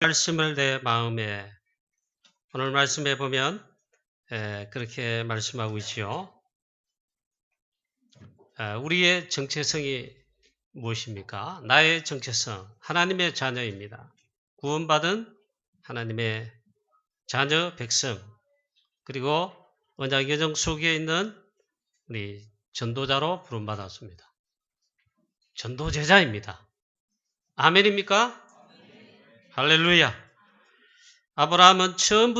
말씀을 내 마음에, 오늘 말씀에 보면 그렇게 말씀하고 있지요. 우리의 정체성이 무엇입니까? 나의 정체성, 하나님의 자녀입니다. 구원받은 하나님의 자녀 백성, 그리고 언약 여정 속에 있는 우리 전도자로 부름받았습니다. 전도제자입니다. 아멘입니까? 할렐루야. 아브라함은 처음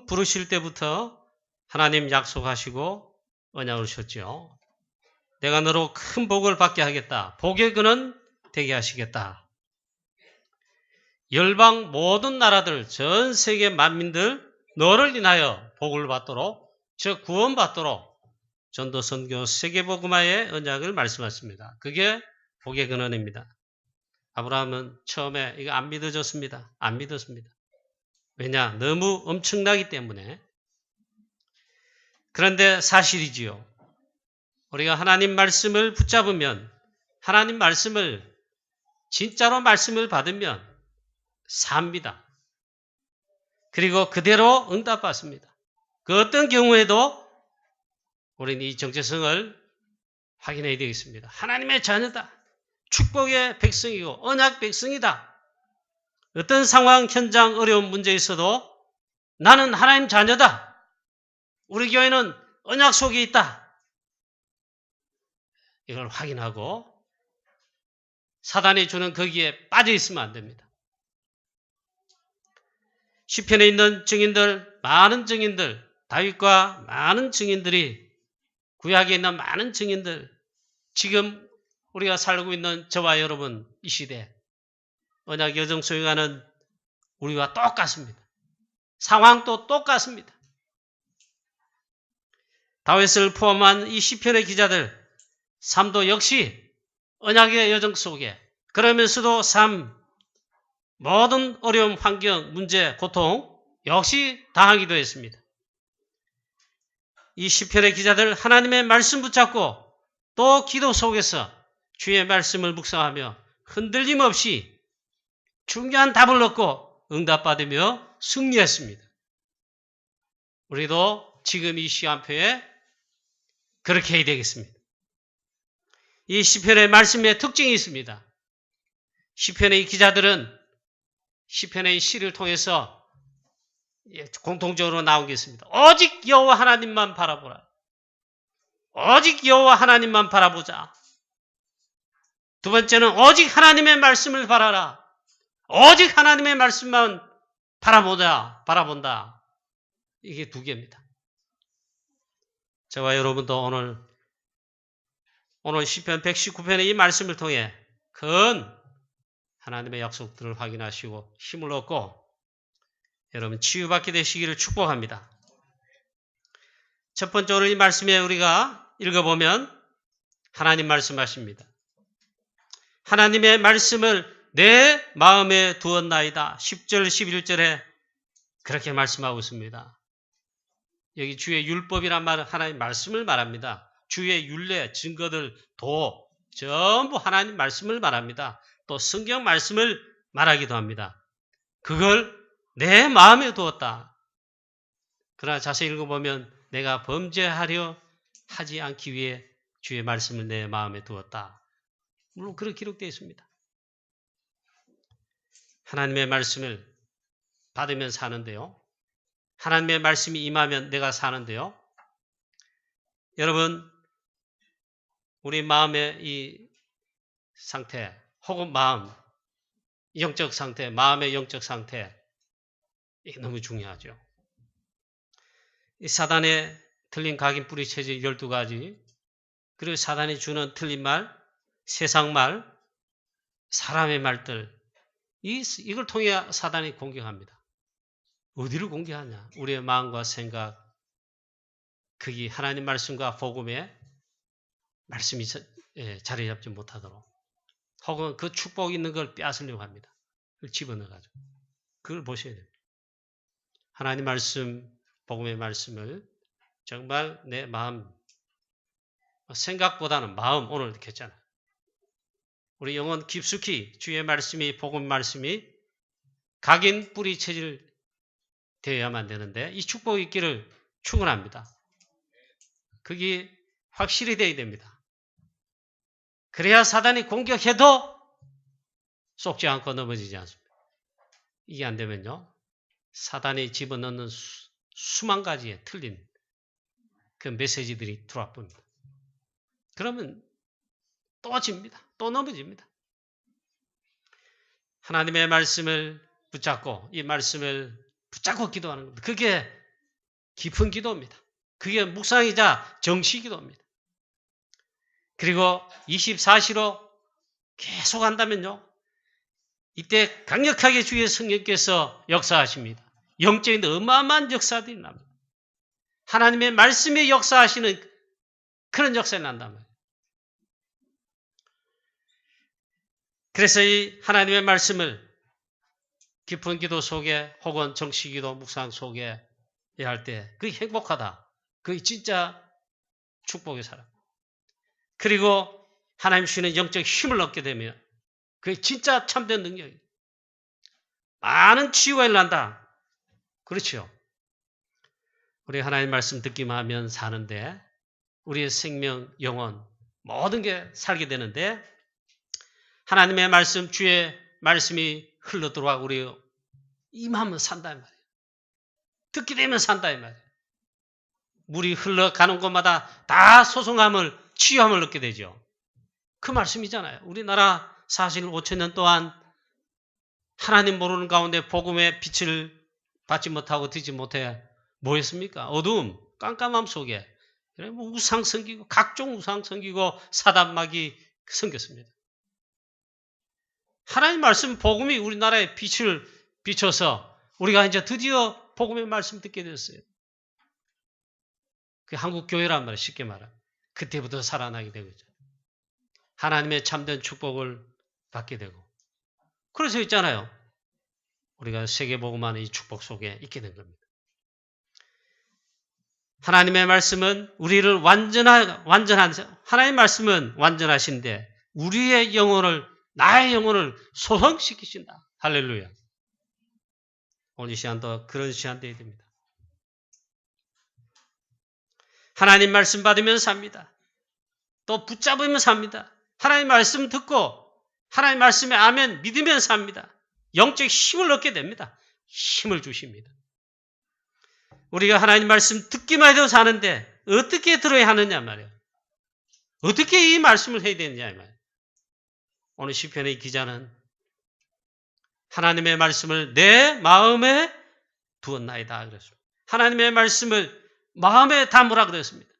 부르실 때부터 하나님 약속하시고 언약을 셨죠. 내가 너로 큰 복을 받게 하겠다. 복의 근원 되게 하시겠다. 열방 모든 나라들, 전 세계 만민들 너를 인하여 복을 받도록, 즉 구원받도록 전도 선교 세계복음화의 언약을 말씀하십니다. 그게 복의 근원입니다. 아브라함은 처음에 이거 안 믿어졌습니다. 안 믿었습니다. 왜냐? 너무 엄청나기 때문에. 그런데 사실이지요. 우리가 하나님 말씀을 붙잡으면, 하나님 말씀을 진짜로 말씀을 받으면 삽니다. 그리고 그대로 응답받습니다. 그 어떤 경우에도 우리는 이 정체성을 확인해야 되겠습니다. 하나님의 자녀다. 축복의 백성이고 언약 백성이다. 어떤 상황, 현장, 어려운 문제 있어도 나는 하나님 자녀다. 우리 교회는 언약 속에 있다. 이걸 확인하고 사단이 주는 거기에 빠져 있으면 안 됩니다. 시편에 있는 증인들, 많은 증인들, 다윗과 많은 증인들이, 구약에 있는 많은 증인들, 지금 우리가 살고 있는 저와 여러분 이 시대 언약 여정 속에 가는 우리와 똑같습니다. 상황도 똑같습니다. 다윗을 포함한 이 시편의 기자들 삶도 역시 언약의 여정 속에, 그러면서도 모든 어려움, 환경, 문제, 고통 역시 당하기도 했습니다. 이 시편의 기자들 하나님의 말씀 붙잡고 또 기도 속에서 주의 말씀을 묵상하며 흔들림 없이 중요한 답을 얻고 응답받으며 승리했습니다. 우리도 지금 이 시간표에 그렇게 해야 되겠습니다. 이 시편의 말씀에 특징이 있습니다. 시편의 기자들은 시편의 시를 통해서 공통적으로 나온 게 있습니다. 오직 여호와 하나님만 바라보라. 오직 여호와 하나님만 바라보자. 두 번째는 오직 하나님의 말씀을 바라라. 오직 하나님의 말씀만 바라본다. 이게 두 개입니다. 저와 여러분도 오늘 시편 119편의 이 말씀을 통해 큰 하나님의 약속들을 확인하시고 힘을 얻고 여러분 치유받게 되시기를 축복합니다. 첫 번째로 이 말씀에 우리가 읽어보면 하나님 말씀하십니다. 하나님의 말씀을 내 마음에 두었나이다. 10절 11절에 그렇게 말씀하고 있습니다. 여기 주의 율법이란 말은 하나님 말씀을 말합니다. 주의 율례, 증거들, 도 전부 하나님 말씀을 말합니다. 또 성경 말씀을 말하기도 합니다. 그걸 내 마음에 두었다. 그러나 자세히 읽어보면 내가 범죄하려 하지 않기 위해 주의 말씀을 내 마음에 두었다. 물론 그렇게 기록되어 있습니다. 하나님의 말씀을 받으면 사는데요. 하나님의 말씀이 임하면 내가 사는데요. 여러분, 우리 마음의 이 상태 혹은 영적 상태, 마음의 영적 상태, 이게 너무 중요하죠. 이 사단의 틀린 각인 뿌리채질 12가지, 그리고 사단이 주는 틀린 말, 세상 말, 사람의 말들, 이걸 통해 사단이 공격합니다. 어디를 공격하냐? 우리의 마음과 생각, 거기 하나님 말씀과 복음에 말씀이 자리 잡지 못하도록, 혹은 그 축복 있는 걸 빼앗으려고 합니다. 그걸 집어넣어가지고. 그걸 보셔야 됩니다. 하나님 말씀, 복음의 말씀을 정말 내 마음, 생각보다는 마음, 오늘 이렇게 했잖아요. 우리 영혼 깊숙이 주의 말씀이 복음 말씀이 각인 뿌리 체질 되어야만 되는데 이 축복이 있기를 축원합니다. 그게 확실히 되어야 됩니다. 그래야 사단이 공격해도 속지 않고 넘어지지 않습니다. 이게 안 되면요. 사단이 집어넣는 수만 가지의 틀린 그 메시지들이 들어와 봅니다. 그러면 또 집니다. 또 넘어집니다. 하나님의 말씀을 붙잡고 이 말씀을 붙잡고 기도하는 겁니다. 그게 깊은 기도입니다. 그게 묵상이자 정시 기도입니다. 그리고 24시로 계속 한다면요. 이때 강력하게 주의 성령께서 역사하십니다. 영적인 어마어마한 역사들이 납니다. 하나님의 말씀에 역사하시는 그런 역사가 난단 말이에요. 그래서 이 하나님의 말씀을 깊은 기도 속에 혹은 정시 기도 묵상 속에 할 때 그게 행복하다. 그게 진짜 축복의 사람. 그리고 하나님 주시는 영적 힘을 얻게 되면 그게 진짜 참된 능력이에요. 많은 치유가 일어난다. 그렇죠. 우리 하나님 말씀 듣기만 하면 사는데 우리의 생명, 영혼 모든 게 살게 되는데 하나님의 말씀, 주의 말씀이 흘러들어와 우리 임하면 산다 이 말이에요. 듣게 되면 산다 이 말이에요. 물이 흘러가는 곳마다 다 소송함을, 치유함을 얻게 되죠. 그 말씀이잖아요. 우리나라 사실 5,000년 동안 하나님 모르는 가운데 복음의 빛을 받지 못하고 듣지 못해 뭐 했습니까? 어두움, 깜깜함 속에 우상 섬기고 각종 우상 섬기고 사단마귀 섬겼습니다. 하나님 말씀 복음이 우리나라에 빛을 비춰서 우리가 이제 드디어 복음의 말씀 듣게 됐어요. 그 한국 교회란 말이에요. 쉽게 말하면. 그때부터 살아나게 되고 있죠. 하나님의 참된 축복을 받게 되고. 그래서 있잖아요. 우리가 세계복음하는 이 축복 속에 있게 된 겁니다. 하나님의 말씀은 우리를 완전한 하나님의 말씀은 완전하신데 우리의 영혼을 나의 영혼을 소성시키신다. 할렐루야. 오늘 이 시간도 그런 시간 되어야 됩니다. 하나님 말씀 받으면 삽니다. 또 붙잡으면 삽니다. 하나님 말씀 듣고 하나님 말씀에 아멘 믿으면 삽니다. 영적 힘을 얻게 됩니다. 힘을 주십니다. 우리가 하나님 말씀 듣기만 해도 사는데 어떻게 들어야 하느냐 말이에요. 어떻게 이 말씀을 해야 되느냐 말이에요. 오늘 시편의 기자는 하나님의 말씀을 내 마음에 두었나이다 그랬습니다. 하나님의 말씀을 마음에 담으라 그랬습니다.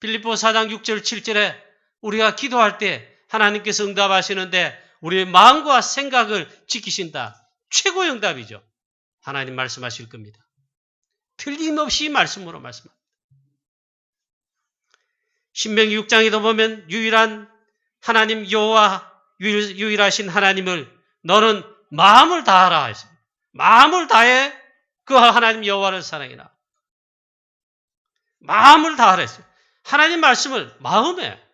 빌립보 4장 6절 7절에 우리가 기도할 때 하나님께서 응답하시는데 우리의 마음과 생각을 지키신다. 최고의 응답이죠. 하나님 말씀하실 겁니다. 틀림없이 말씀으로 말씀합니다. 신명기 6장에도 보면 유일한 하나님 여호와 유일하신 하나님을 너는 마음을 다하라 했습니다. 마음을 다해 그 하나님 여호와를 사랑해라. 마음을 다하라 했어요. 하나님 말씀을 마음에.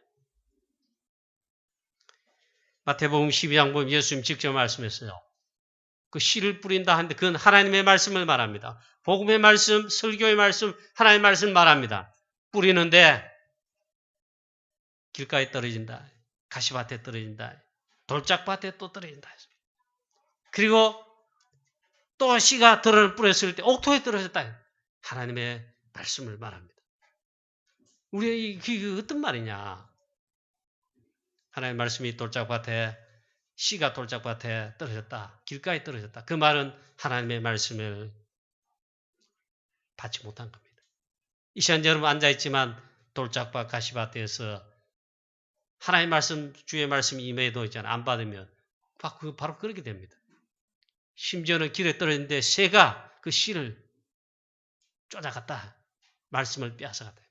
마태복음 12장 보면 예수님 직접 말씀했어요. 그 씨를 뿌린다 하는데 그건 하나님의 말씀을 말합니다. 복음의 말씀, 설교의 말씀, 하나님의 말씀을 말합니다. 뿌리는데 길가에 떨어진다. 가시밭에 떨어진다. 돌짝밭에 또 떨어진다. 그리고 또 씨가 뿌렸을 때 옥토에 떨어졌다. 하나님의 말씀을 말합니다. 우리 이게 어떤 말이냐. 하나님의 말씀이 돌짝밭에 씨가 돌짝밭에 떨어졌다. 길가에 떨어졌다. 그 말은 하나님의 말씀을 받지 못한 겁니다. 이 시간 여러분 앉아있지만 돌짝밭 가시밭에서 하나님의 말씀, 주의 말씀이 임해도 있잖아요. 안 받으면 바로 그렇게 됩니다. 심지어는 길에 떨어졌는데 새가 그 씨를 쫓아갔다. 말씀을 빼앗아갔다.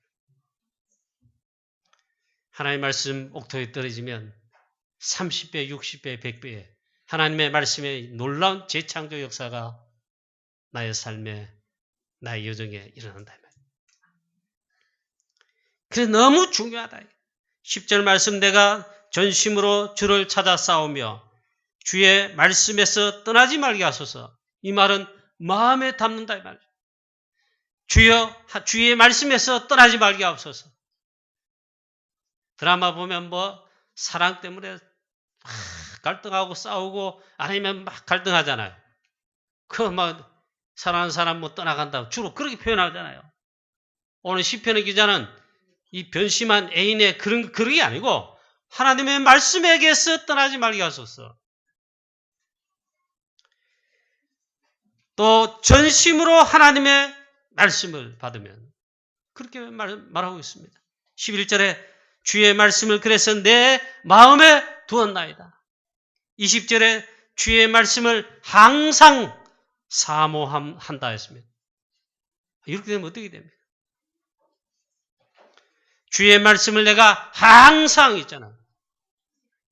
하나님의 말씀 옥토에 떨어지면 30배, 60배, 100배 하나님의 말씀의 놀라운 재창조 역사가 나의 삶에, 나의 여정에 일어난다. 그래서 너무 중요하다. 10절 말씀 내가 전심으로 주를 찾아 싸우며 주의 말씀에서 떠나지 말게 하소서. 이 말은 마음에 담는다 이 말이죠. 주여, 주의 말씀에서 떠나지 말게 하옵소서. 드라마 보면 사랑 때문에 갈등하고 싸우고 아니면 막 갈등하잖아요. 사랑하는 사람 떠나간다. 주로 그렇게 표현하잖아요. 오늘 시편의 기자는 이 변심한 애인의 그런 게 아니고 하나님의 말씀에게서 떠나지 말게 하소서. 또 전심으로 하나님의 말씀을 받으면 그렇게 말하고 있습니다. 11절에 주의 말씀을 그래서 내 마음에 두었나이다. 20절에 주의 말씀을 항상 사모한다 했습니다. 이렇게 되면 어떻게 됩니까? 주의 말씀을 내가 항상 있잖아.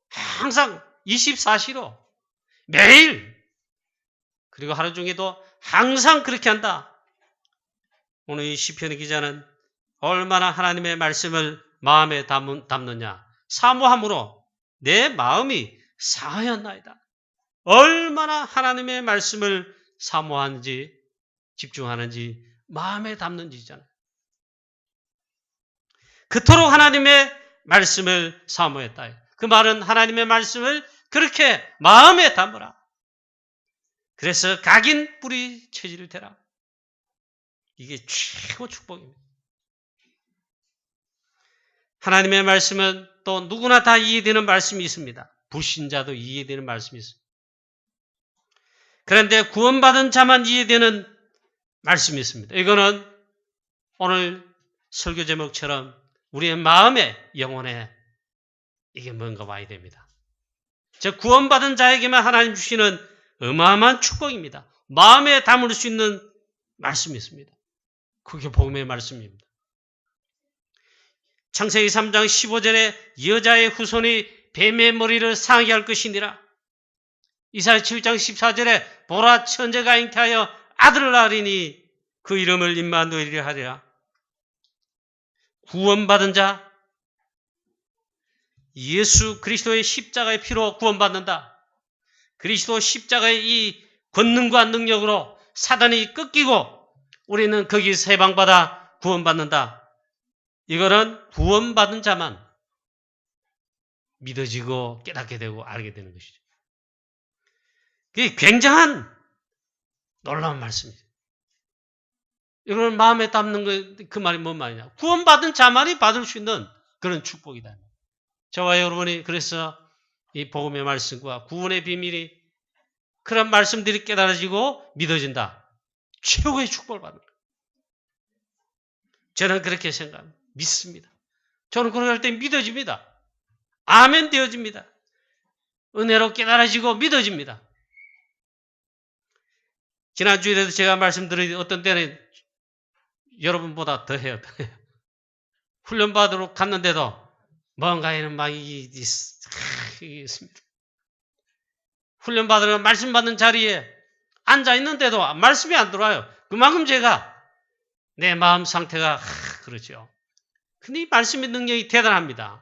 항상 24시로 매일 그리고 하루 중에도 항상 그렇게 한다. 오늘 이 시편의 기자는 얼마나 하나님의 말씀을 마음에 담느냐. 사모함으로 내 마음이 상하였나이다. 얼마나 하나님의 말씀을 사모하는지 집중하는지 마음에 담는지잖아요. 그토록 하나님의 말씀을 사모했다. 그 말은 하나님의 말씀을 그렇게 마음에 담으라. 그래서 각인 뿌리 체질을 대라. 이게 최고 축복입니다. 하나님의 말씀은 또 누구나 다 이해되는 말씀이 있습니다. 불신자도 이해되는 말씀이 있습니다. 그런데 구원받은 자만 이해되는 말씀이 있습니다. 이거는 오늘 설교 제목처럼 우리의 마음에 영혼에 이게 뭔가 와야 됩니다. 즉 구원받은 자에게만 하나님 주시는 어마어마한 축복입니다. 마음에 담을 수 있는 말씀이 있습니다. 그게 복음의 말씀입니다. 창세기 3장 15절에 여자의 후손이 뱀의 머리를 상하게 할 것이니라. 이사야 7장 14절에 보라 천재가 잉태하여 아들을 낳으리니 그 이름을 임마누엘이라 하리라. 구원받은 자, 예수 그리스도의 십자가의 피로 구원받는다. 그리스도 십자가의 이 권능과 능력으로 사단이 꺾이고 우리는 거기서 해방받아 구원받는다. 이거는 구원받은 자만 믿어지고 깨닫게 되고 알게 되는 것이죠. 그게 굉장한 놀라운 말씀이죠. 이걸 마음에 담는 그 말이 뭔 말이냐. 구원받은 자만이 받을 수 있는 그런 축복이다. 저와 여러분이 그래서 이 복음의 말씀과 구원의 비밀이 그런 말씀들이 깨달아지고 믿어진다. 최고의 축복을 받는 거예요. 저는 그렇게 생각합니다. 믿습니다. 저는 그렇게 할 때 믿어집니다. 아멘 되어집니다. 은혜로 깨달아지고 믿어집니다. 지난주에도 제가 말씀드린 어떤 때는 여러분보다 더 해요. 훈련받으러 갔는데도 뭔가에는 막 있습니다. 훈련받으러 말씀 받는 자리에 앉아있는데도 말씀이 안 들어와요. 그만큼 제가 내 마음 상태가 그렇죠. 근데 이 말씀의 능력이 대단합니다.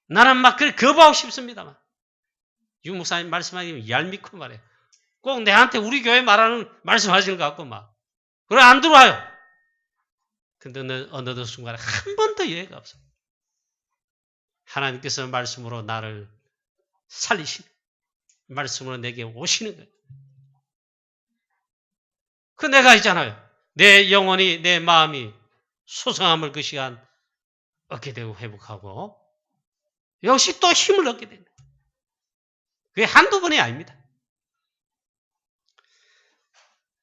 나는 막 그걸 거부하고 싶습니다만 유 목사님 말씀하시면 얄밉고 말해요. 꼭 내한테 우리 교회 말하는 말씀하시는 것 같고 막 그래 안 들어와요. 근데 어느덧 순간에 한 번도 예외가 없어요. 하나님께서 말씀으로 나를 살리시는 말씀으로 내게 오시는 거예요. 그 내가 있잖아요. 내 영혼이 내 마음이 소성함을 그 시간 얻게 되고 회복하고 역시 또 힘을 얻게 됩니다. 그게 한두 번이 아닙니다.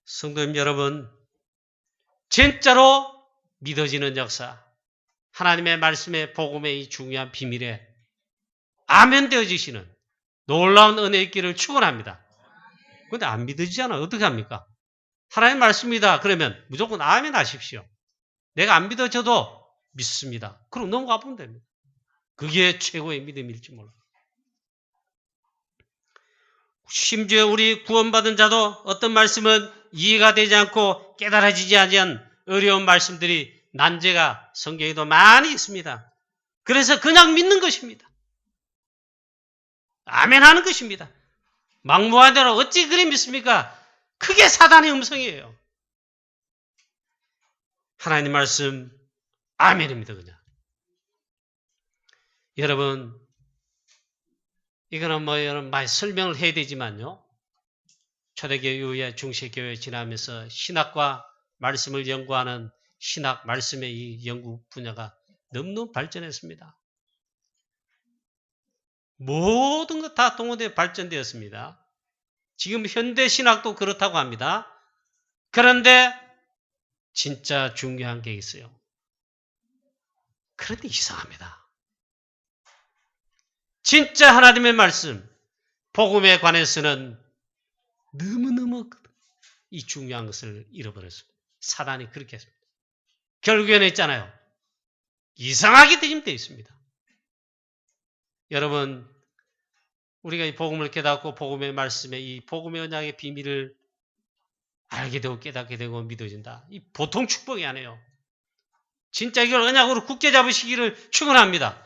성도님 여러분, 진짜로 믿어지는 역사, 하나님의 말씀의 복음의 이 중요한 비밀에 아멘 되어지시는 놀라운 은혜 있기를 축원합니다. 그런데 안 믿어지잖아. 어떻게 합니까? 하나님 말씀이다. 그러면 무조건 아멘 하십시오. 내가 안 믿어져도 믿습니다. 그럼 넘어가 보면 됩니다. 그게 최고의 믿음일지 몰라. 심지어 우리 구원받은 자도 어떤 말씀은 이해가 되지 않고 깨달아지지 않은 어려운 말씀들이 난제가 성경에도 많이 있습니다. 그래서 그냥 믿는 것입니다. 아멘 하는 것입니다. 막무가내로 어찌 그리 믿습니까? 그게 사단의 음성이에요. 하나님 말씀 아멘입니다. 그냥. 여러분 이거는 여러분 많이 설명을 해야 되지만요. 초대교회 이후에 중세교회 지나면서 신학과 말씀을 연구하는 신학 말씀의 이 연구 분야가 너무너무 발전했습니다. 모든 것 다 동원되어 발전되었습니다. 지금 현대 신학도 그렇다고 합니다. 그런데 진짜 중요한 게 있어요. 그런데 이상합니다. 진짜 하나님의 말씀, 복음에 관해서는 너무너무 이 중요한 것을 잃어버렸습니다. 사단이 그렇게 했습니다. 결국에는 있잖아요. 이상하게 되어 있습니다. 여러분, 우리가 이 복음을 깨닫고 복음의 말씀에 이 복음의 언약의 비밀을 알게 되고 깨닫게 되고 믿어진다. 이 보통 축복이 아니에요. 진짜 이걸 언약으로 굳게 잡으시기를 축원합니다.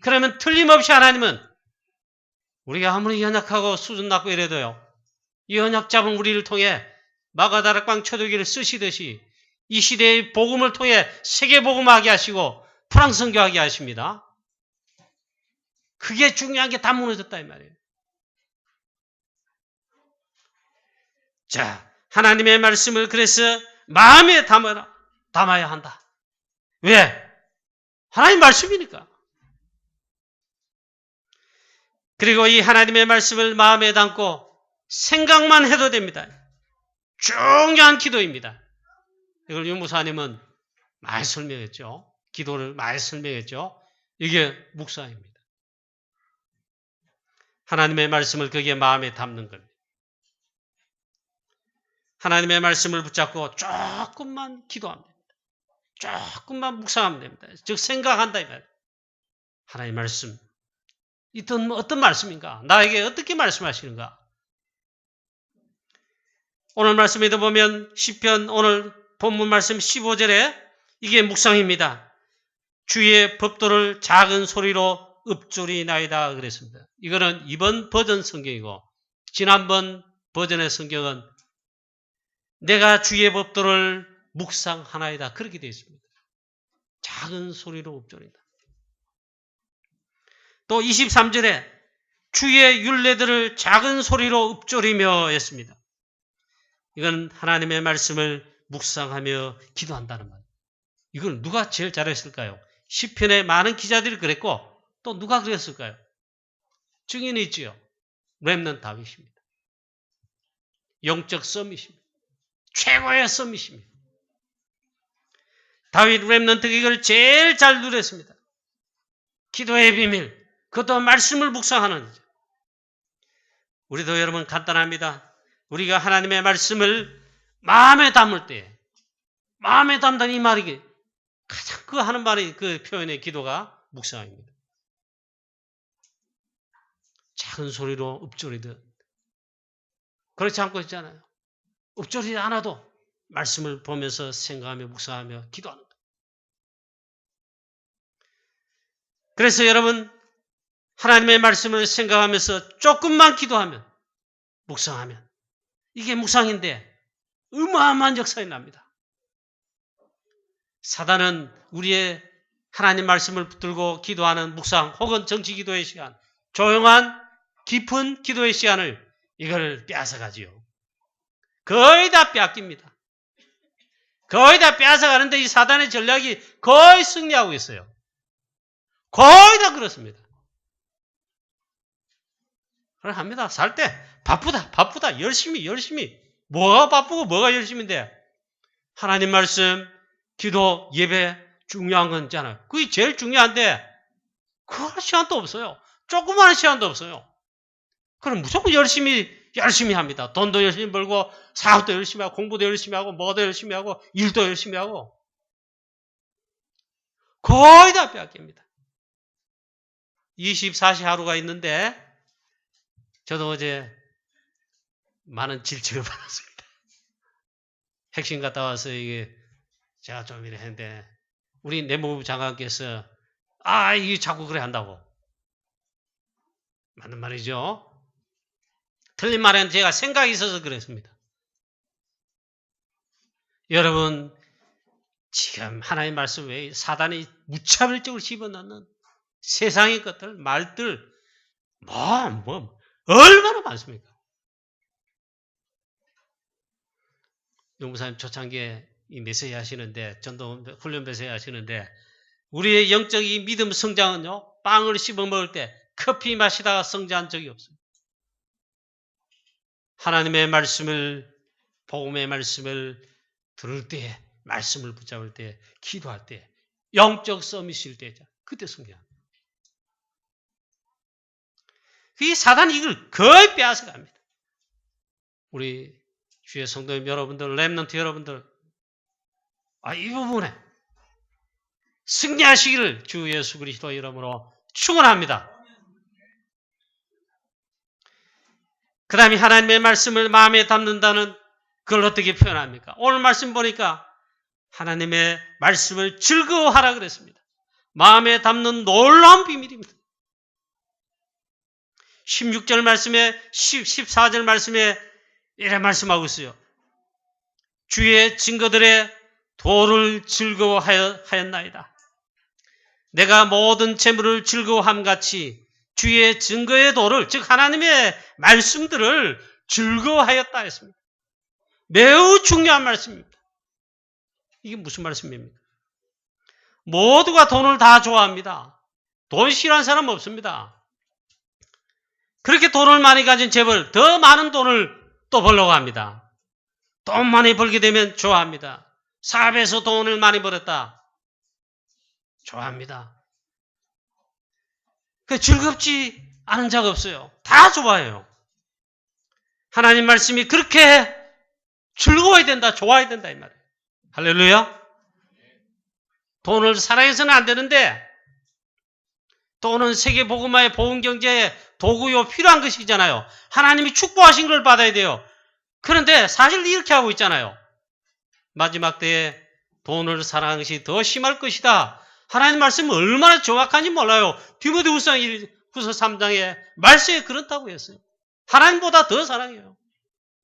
그러면 틀림없이 하나님은 우리가 아무리 연약하고 수준 낮고 이래도요. 이 언약 잡은 우리를 통해 마가다락방 초대교회를 쓰시듯이 이 시대의 복음을 통해 세계복음하게 하시고 프랑스 선교하게 하십니다. 그게 중요한 게 다 무너졌다 이 말이에요. 자, 하나님의 말씀을 그래서 마음에 담아야 한다. 왜? 하나님 말씀이니까. 그리고 이 하나님의 말씀을 마음에 담고 생각만 해도 됩니다. 중요한 기도입니다. 이걸 유무사님은 많이 설명했죠. 기도를 많이 설명했죠. 이게 묵상입니다. 하나님의 말씀을 거기에 마음에 담는 겁니다. 하나님의 말씀을 붙잡고 조금만 기도하면 됩니다. 조금만 묵상하면 됩니다. 즉 생각한다 이 말이에요. 하나님의 말씀. 어떤 말씀인가? 나에게 어떻게 말씀하시는가? 오늘 말씀에도 보면 시편 오늘 본문 말씀 15절에 이게 묵상입니다. 주의 법도를 작은 소리로 읊조리나이다 그랬습니다. 이거는 이번 버전 성경이고 지난번 버전의 성경은 내가 주의 법도를 묵상하나이다 그렇게 되어 있습니다. 작은 소리로 읊조린다. 또 23절에 주의 율례들을 작은 소리로 읊조리며 했습니다. 이건 하나님의 말씀을 묵상하며 기도한다는 말. 이걸 누가 제일 잘했을까요? 시편의 많은 기자들이 그랬고 또 누가 그랬을까요? 증인이 있지요. 렘넌트 다윗입니다. 영적 썸이십니다. 최고의 썸이십니다. 다윗 렘넌트가 이걸 제일 잘 누렸습니다. 기도의 비밀. 그것도 말씀을 묵상하는 거죠. 우리도 여러분 간단합니다. 우리가 하나님의 말씀을 마음에 담을 때 마음에 담다는 이 말이 가장 그 하는 말이 그 표현의 기도가 묵상입니다. 작은 소리로 읊조리듯 그렇지 않고 있잖아요. 읊조리지 않아도 말씀을 보면서 생각하며 묵상하며 기도하는 거예요. 그래서 여러분 하나님의 말씀을 생각하면서 조금만 기도하면 묵상하면 이게 묵상인데 어마어마한 역사가 납니다. 사단은 우리의 하나님 말씀을 붙들고 기도하는 묵상 혹은 정치 기도의 시간, 조용한 깊은 기도의 시간을 이걸 빼앗아가지요. 거의 다 빼앗깁니다. 거의 다 빼앗아가는데 이 사단의 전략이 거의 승리하고 있어요. 거의 다 그렇습니다. 그래 합니다. 살 때 바쁘다 열심히 뭐가 바쁘고 뭐가 열심인데 하나님 말씀 기도 예배 중요한 건 있잖아요. 그게 제일 중요한데 그럴 시간도 없어요. 조그마한 시간도 없어요. 그럼 무조건 열심히 합니다. 돈도 열심히 벌고 사업도 열심히 하고 공부도 열심히 하고 뭐도 열심히 하고 일도 열심히 하고 거의 다 빼앗깁니다. 24시 하루가 있는데 저도 어제 많은 질책을 받았습니다. 핵심 갔다 와서 이게 제가 좀 이래 했는데 우리 내무부 장관께서 이게 자꾸 그래 한다고. 맞는 말이죠. 틀린 말은 제가 생각이 있어서 그랬습니다. 여러분, 지금 하나님 말씀 외에 사단이 무차별적으로 집어넣는 세상의 것들, 말들, 얼마나 많습니까? 용부사님 초창기에 이 메시지 하시는데, 전도 훈련 메시지 하시는데, 우리의 영적인 믿음 성장은요, 빵을 씹어 먹을 때 커피 마시다가 성장한 적이 없습니다. 하나님의 말씀을, 복음의 말씀을 들을 때, 말씀을 붙잡을 때, 기도할 때, 영적 서밋일 때죠. 그때 성장합니다. 이 사단이 이걸 거의 빼앗아 갑니다. 우리 주의 성도님 여러분들, 렘넌트 여러분들, 이 부분에 승리하시기를 주 예수 그리스도 이름으로 축원합니다. 그 다음에 하나님의 말씀을 마음에 담는다는 그걸 어떻게 표현합니까? 오늘 말씀 보니까 하나님의 말씀을 즐거워하라 그랬습니다. 마음에 담는 놀라운 비밀입니다. 16절 말씀에 14절 말씀에 이래 말씀하고 있어요. 주의 증거들의 도를 즐거워하였나이다. 내가 모든 재물을 즐거워함 같이 주의 증거의 도를, 즉 하나님의 말씀들을 즐거워하였다 했습니다. 매우 중요한 말씀입니다. 이게 무슨 말씀입니까? 모두가 돈을 다 좋아합니다. 돈 싫어하는 사람 없습니다. 그렇게 돈을 많이 가진 재벌, 더 많은 돈을 또 벌려고 합니다. 돈 많이 벌게 되면 좋아합니다. 사업에서 돈을 많이 벌었다. 좋아합니다. 즐겁지 않은 자가 없어요. 다 좋아해요. 하나님 말씀이 그렇게 즐거워야 된다, 좋아야 된다 이 말이에요. 할렐루야. 돈을 사랑해서는 안 되는데 돈은 세계 복음화의 복음 경제의 도구요 필요한 것이잖아요. 하나님이 축복하신 걸 받아야 돼요. 그런데 사실 이렇게 하고 있잖아요. 마지막 때에 돈을 사랑하는 것이 더 심할 것이다. 하나님 말씀은 얼마나 정확한지 몰라요. 디모데후서 3장에 말씀에 그렇다고 했어요. 하나님보다 더 사랑해요.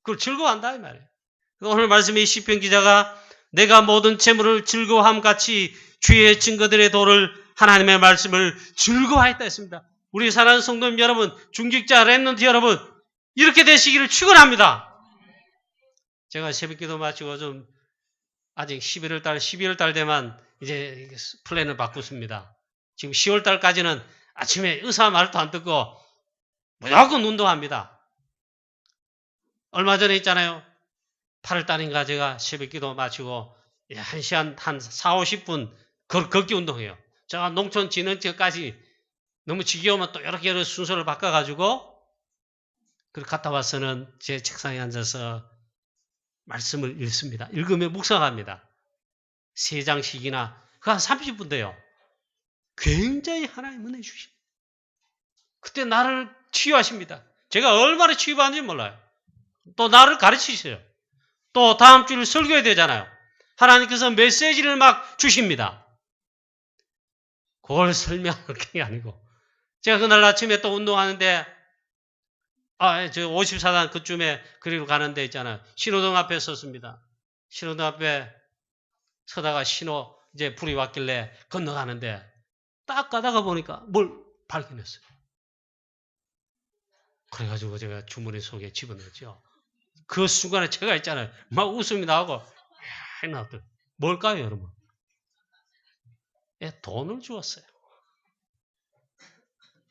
그걸 즐거워한다 이 말이에요. 오늘 말씀에 시편 기자가 내가 모든 재물을 즐거워함 같이 주의 증거들의 도를 하나님의 말씀을 즐거워했다 했습니다. 우리 사랑하는 성도님 여러분, 중직자 렘넌트 여러분, 이렇게 되시기를 축원합니다. 제가 새벽기도 마치고 좀 아직 12월 달 되면 이제 플랜을 바꿨습니다. 지금 10월 달까지는 아침에 의사 말도 안 듣고 무조건 운동합니다. 얼마 전에 있잖아요. 8월 달인가 제가 새벽기도 마치고 1시간 한 4, 50분 걷기 운동해요. 제가 농촌진흥청까지 너무 지겨우면 또 여러 순서를 바꿔가지고 갔다 와서는 제 책상에 앉아서 말씀을 읽습니다. 읽으면 묵상합니다. 3장씩이나 한 30분 돼요. 굉장히 하나님 은혜 주십니다. 그때 나를 치유하십니다. 제가 얼마나 치유받는지 몰라요. 또 나를 가르치셔요. 또 다음 주를 설교해야 되잖아요. 하나님께서 메시지를 막 주십니다. 그걸 설명할 게 아니고 제가 그날 아침에 또 운동하는데 저 54단 그쯤에 그리로 가는 데 있잖아요. 신호등 앞에 섰습니다. 신호등 앞에 서다가 이제 불이 왔길래 건너가는데 딱 가다가 보니까 뭘 발견했어요. 그래가지고 제가 주머니 속에 집어넣었죠. 그 순간에 제가 있잖아요. 막 웃음이 나오고 뭘까요 여러분? 돈을 주었어요.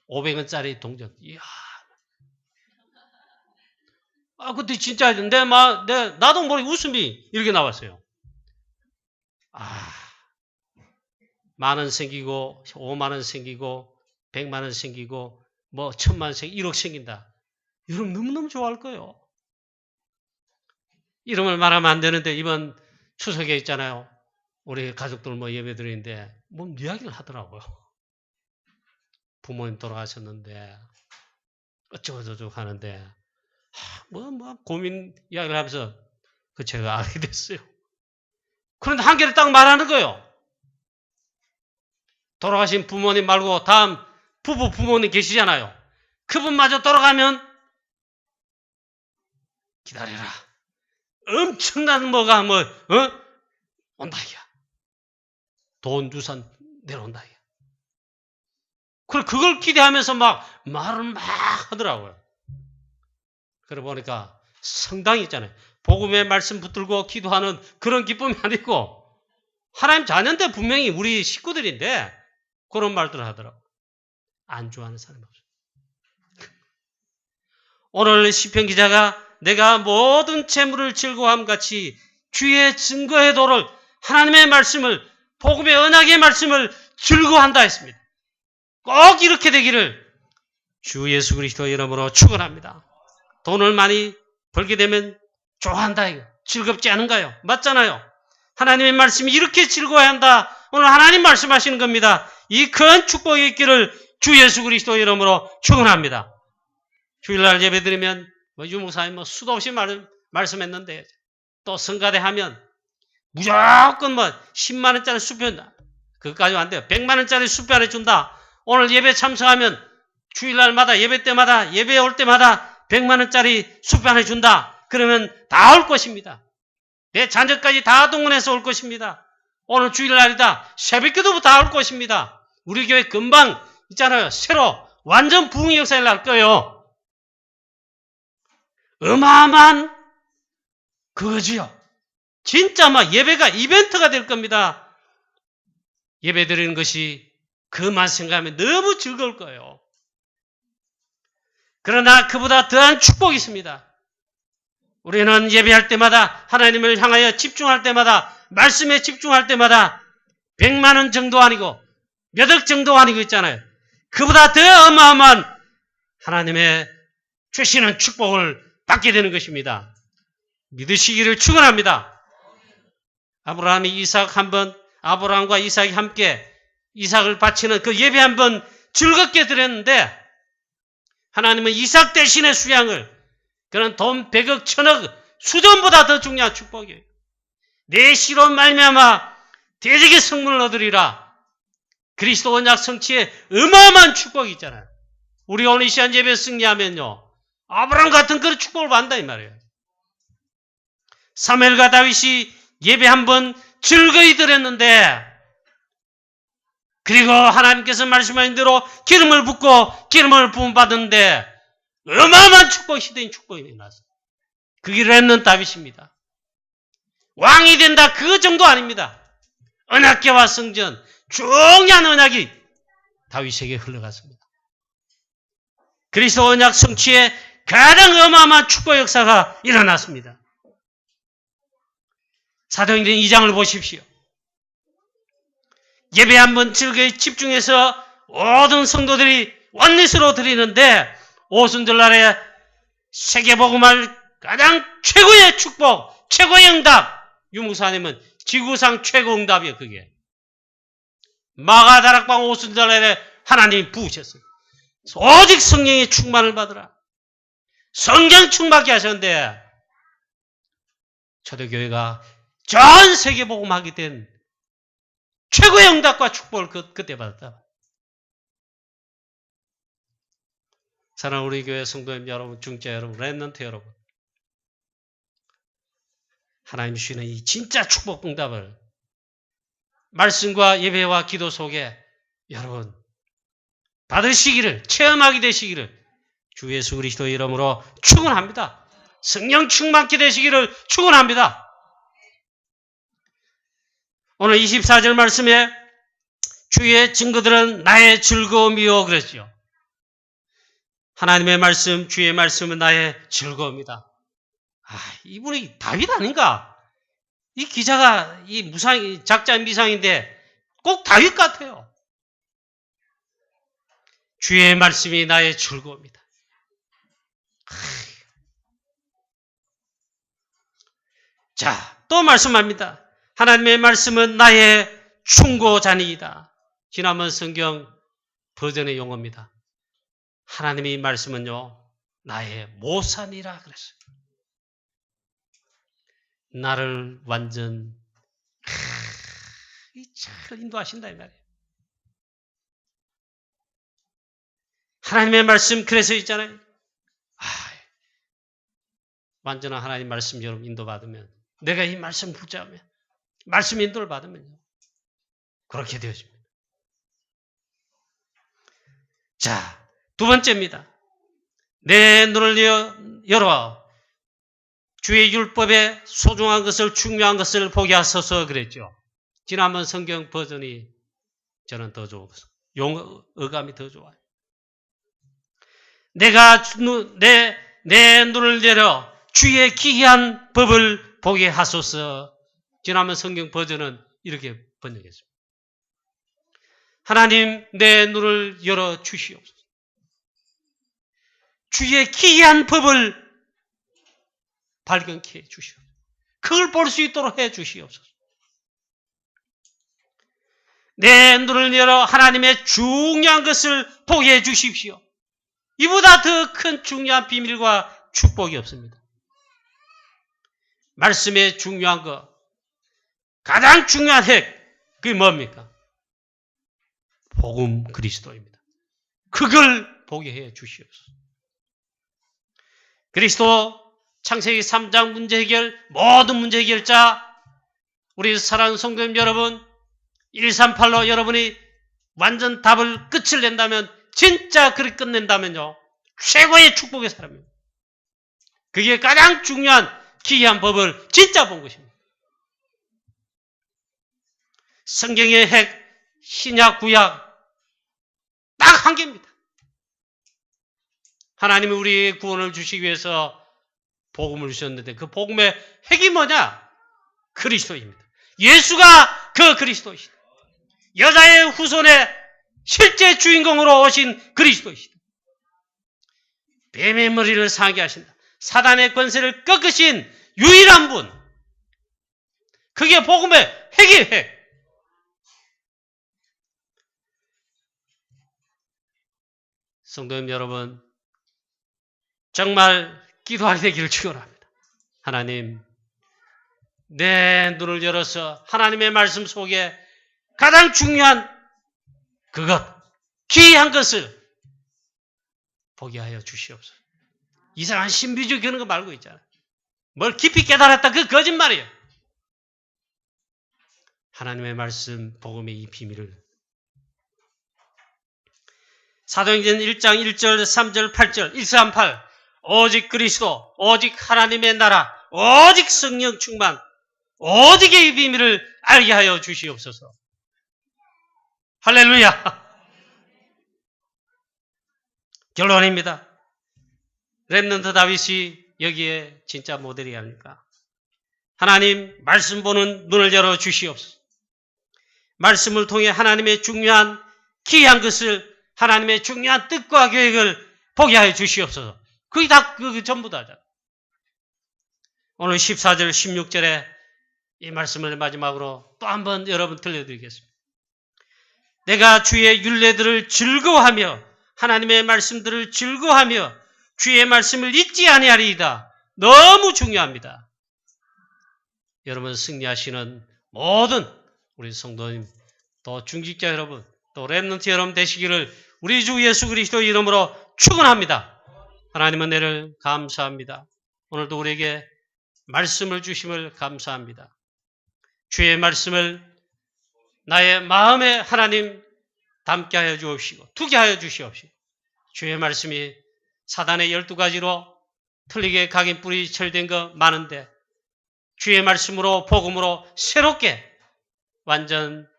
500원짜리 동전. 이야. 그때 진짜 나도 모르게 웃음이 이렇게 나왔어요. 만원 생기고 5만원 생기고 100만원 생기고 1000만원 생기고 1억 생긴다. 여러분 너무너무 좋아할 거예요. 이름을 말하면 안 되는데 이번 추석에 있잖아요. 우리 가족들 예배 드리는데 이야기를 하더라고요. 부모님 돌아가셨는데 어쩌고저쩌고 하는데 고민 이야기를 하면서 제가 알게 됐어요. 그런데 한 개를 딱 말하는 거예요. 돌아가신 부모님 말고 다음 부모님 계시잖아요. 그분마저 돌아가면 기다려라. 엄청난 뭐가 온다 이야. 돈 유산 내려온다 이야. 그래 그걸 기대하면서 막 말을 막 하더라고요. 그래 보니까 성당이 있잖아요. 복음의 말씀 붙들고 기도하는 그런 기쁨이 아니고 하나님 자녀인데 분명히 우리 식구들인데 그런 말들을 하더라고요. 안주하는 사람이 없어요. 오늘 시편 기자가 내가 모든 재물을 즐거워함 같이 주의 증거의 도를 하나님의 말씀을 복음의 언약의 말씀을 즐거워한다 했습니다. 꼭 이렇게 되기를 주 예수 그리스도의 이름으로 축원합니다. 돈을 많이 벌게 되면 좋아한다 이거. 즐겁지 않은가요? 맞잖아요. 하나님의 말씀이 이렇게 즐거워야 한다. 오늘 하나님 말씀하시는 겁니다. 이 큰 축복이 있기를 주 예수 그리스도의 이름으로 축원합니다. 주일날 예배드리면 유목사님 수도 없이 말씀했는데 또 성가대 하면 무조건 10만 원짜리 수표 그것까지 안 돼요. 100만 원짜리 수표 안에 준다. 오늘 예배 참석하면 주일날마다 예배 때마다 예배 올 때마다 100만 원짜리 수표 안에 준다. 그러면 다 올 것입니다. 내 자녀까지 다 동원해서 올 것입니다. 오늘 주일날이다. 새벽기도부터 다 올 것입니다. 우리 교회 금방 있잖아요. 새로 완전 부흥 역사를 날 거예요. 어마어마한 그거지요. 진짜 예배가 이벤트가 될 겁니다. 예배 드리는 것이 그만 생각하면 너무 즐거울 거예요. 그러나 그보다 더한 축복이 있습니다. 우리는 예배할 때마다 하나님을 향하여 집중할 때마다 말씀에 집중할 때마다 100만 원 정도 아니고 몇 억 정도 아니고 있잖아요. 그보다 더 어마어마한 하나님의 주시는 축복을 받게 되는 것입니다. 믿으시기를 축원합니다. 아브라함과 이삭이 함께 이삭을 바치는 그 예배 한번 즐겁게 드렸는데 하나님은 이삭 대신의 수양을 그런 돈 100억, 1000억 수전보다 더 중요한 축복이에요. 내 씨로 말미암아 대적의 성문을 얻으리라. 그리스도 언약 성취의 어마어마한 축복이 있잖아요. 우리가 오늘 이 시간 예배 승리하면요. 아브라함 같은 그런 축복을 받는다 이 말이에요. 사무엘과 다윗이 예배 한번 즐거이 드렸는데 그리고 하나님께서 말씀하신 대로 기름을 붓고 기름을 부음 받는데 어마어마한 축복 시대인 축복이 일어났어요. 그 길을 했는 다윗입니다. 왕이 된다 그 정도 아닙니다. 언약궤와 성전 중요한 언약이 다윗에게 흘러갔습니다. 그리스도 언약 성취에 가장 어마어마한 축복 역사가 일어났습니다. 사도행전 2장을 보십시오. 예배 한번 즐거이 집중해서 모든 성도들이 원리스로 드리는데 오순절날에 세계복음할 가장 최고의 축복, 최고의 응답. 유목사님은 지구상 최고 응답이에요. 그게. 마가다락방 오순절날에 하나님이 부으셨어요. 오직 성령의 충만을 받으라. 성령 충만케 하셨는데 초대교회가 전 세계 복음하게 된 최고의 응답과 축복을 그때 받았다. 사랑하는 우리 교회 성도님 여러분, 중자 여러분, 렘넌트 여러분, 하나님 주시는 이 진짜 축복 응답을 말씀과 예배와 기도 속에 여러분 받으시기를, 체험하게 되시기를 주 예수 그리스도의 이름으로 축원합니다. 성령 충만케 되시기를 축원합니다. 오늘 24절 말씀에 주의 증거들은 나의 즐거움이요 그랬죠. 하나님의 말씀, 주의 말씀은 나의 즐거움이다. 이분이 다윗 아닌가? 이 기자가 작자 미상인데 꼭 다윗 같아요. 주의 말씀이 나의 즐거움이다. 자, 또 말씀합니다. 하나님의 말씀은 나의 충고자니이다. 지난번 성경 버전의 용어입니다. 하나님의 말씀은요, 나의 모산이라 그랬어요. 나를 완전 잘 인도하신다 이 말이에요. 하나님의 말씀 그래서 있잖아요. 완전한 하나님 말씀 여러분 인도받으면, 내가 이 말씀 붙잡으면, 말씀 인도를 받으면 그렇게 되어집니다. 자, 두 번째입니다. 내 눈을 열어 주의 율법에 소중한 것을, 중요한 것을 보게 하소서 그랬죠. 지난번 성경 버전이 저는 더 좋아서 어감이 더 좋아요. 내가 내 눈을 열어 주의 기이한 법을 보게 하소서. 지난번 성경 버전은 이렇게 번역했습니다. 하나님, 내 눈을 열어 주시옵소서. 주의 기이한 법을 발견케 해 주시옵소서. 그걸 볼 수 있도록 해 주시옵소서. 내 눈을 열어 하나님의 중요한 것을 보게 해 주십시오. 이보다 더 큰 중요한 비밀과 축복이 없습니다. 말씀의 중요한 것, 가장 중요한 핵, 그게 뭡니까? 복음 그리스도입니다. 그걸 보게 해 주시옵소서. 그리스도 창세기 3장 문제 해결, 모든 문제 해결자, 우리 사랑하는 성도님 여러분, 138로 여러분이 완전 답을 끝을 낸다면, 진짜 그렇게 끝낸다면요, 최고의 축복의 사람입니다. 그게 가장 중요한 기이한 법을 진짜 본 것입니다. 성경의 핵, 신약, 구약 딱 한 개입니다. 하나님이 우리의 구원을 주시기 위해서 복음을 주셨는데, 그 복음의 핵이 뭐냐? 그리스도입니다. 예수가 그 그리스도이시다. 여자의 후손의 실제 주인공으로 오신 그리스도이시다. 뱀의 머리를 상하게 하신다. 사단의 권세를 꺾으신 유일한 분. 그게 복음의 핵이에요, 핵. 성도님 여러분, 정말 기도하게 되기를 축원합니다. 하나님, 내 눈을 열어서 하나님의 말씀 속에 가장 중요한 그것, 귀한 것을 보게 하여 주시옵소서. 이상한 신비주의 그런 거 말고 있잖아요. 뭘 깊이 깨달았다, 그 거짓말이에요. 하나님의 말씀, 복음의 이 비밀을 사도행전 1장 1절, 3절, 8절, 138 오직 그리스도, 오직 하나님의 나라, 오직 성령 충만, 오직 이 비밀을 알게 하여 주시옵소서. 할렐루야. 결론입니다. 렘넌트 다윗이 여기에 진짜 모델이 아닐까. 하나님, 말씀 보는 눈을 열어 주시옵소서. 말씀을 통해 하나님의 중요한 귀한 것을, 하나님의 중요한 뜻과 계획을 보게 하여 주시옵소서. 그게 다 그 전부 다잖아. 오늘 14절, 16절에 이 말씀을 마지막으로 또 한번 여러분 들려드리겠습니다. 내가 주의 율례들을 즐거워하며 하나님의 말씀들을 즐거워하며 주의 말씀을 잊지 아니하리이다. 너무 중요합니다. 여러분 승리하시는 모든 우리 성도님, 또 중직자 여러분, 또 렘넌트 여러분 되시기를 우리 주 예수 그리스도 이름으로 축원합니다. 하나님은 내를 감사합니다. 오늘도 우리에게 말씀을 주심을 감사합니다. 주의 말씀을 나의 마음에 하나님 담게 하여 주옵시고 두게 하여 주시옵시고, 주의 말씀이 사단의 12가지로 틀리게 각인뿌리 철된 거 많은데 주의 말씀으로 복음으로 새롭게 완전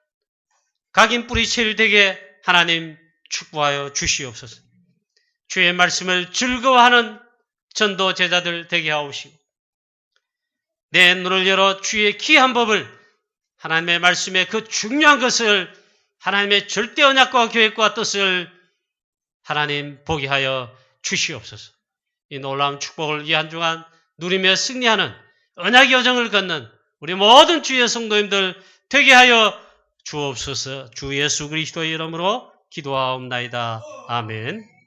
각인뿌리 철되게 하나님 축복하여 주시옵소서. 주의 말씀을 즐거워하는 전도 제자들 되게 하옵시고, 내 눈을 열어 주의 귀한 법을, 하나님의 말씀의 그 중요한 것을, 하나님의 절대 언약과 계획과 뜻을 하나님 보게 하여 주시옵소서. 이 놀라운 축복을 이 한 주간 누리며 승리하는 언약의 여정을 걷는 우리 모든 주의 성도님들 되게 하여 주옵소서. 주 예수 그리스도의 이름으로 기도하옵나이다. 아멘.